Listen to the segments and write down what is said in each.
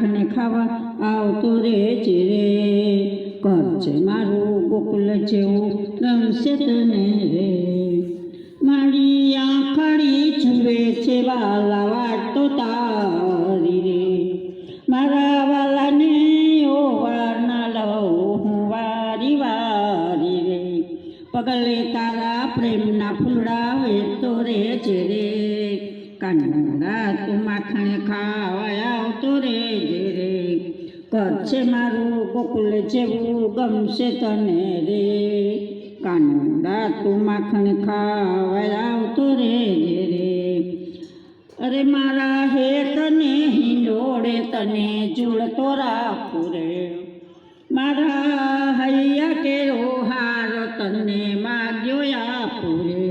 માખણ ખાવા આવતો રે છે રે ઘર છે મારું ગોકુલ જેવું ગમશે તને રે મારી આંખડી છુવે છે વાલા વાટતો તારી રે મારા વાલાને ઓવાર ના લઉં હું વારી વારી રે પગલે તારા પ્રેમના ફૂલડા વેચતો રે છે રે કાનુડા તું માખણ ખાવા આવતો રે રે ઘર છે મારું ગોકુલ જેવું ગમશે તને રે કાનુડા તું માખણ ખાવા આવતો રે રે અરે મારા હે તને હિંડોળે તને ઝૂલતો રાખું રે મારા હૈયા કેરો હાર તને માગ્યો આપું રે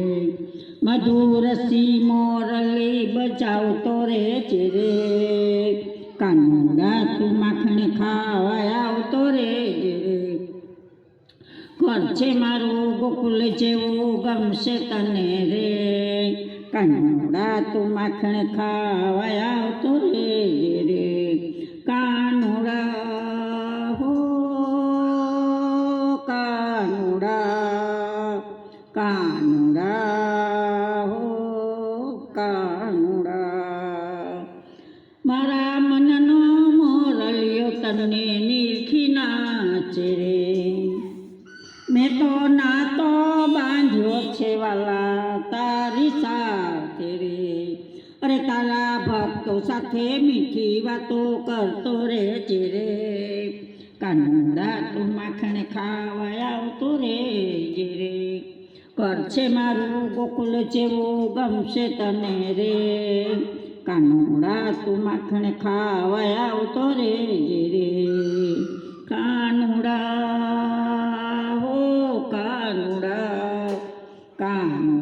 મધુરસી મોરલી બજાવતો રે છે રે કાનુડા તું માખણ ખાવા આવતો રે ઘર છે મારું ગોકુલ જેવું ગમશે તને રે કાનુડા તું માખણ ખાવા આવતો રે રે કાનુડા હો કાનુડા કાનુડા હો કાનુડા મારા મનનો મોરલિયો તને નીરખી નાચે રે મેં તો નાતો બાંધ્યો છે વાલા તારી સાથે રે અરે તારા ભક્તો સાથે મીઠી વાતો કરતો રે છે રે કાનુડા તું માખણ ખાવા આવતો રે રે ઘર છે મારું ગોકુલ જેવું ગમશે તને રે કાનુડા તું માખણ ખાવા આવતો રે રે કાનુડા હો કાનુડા કાનુડા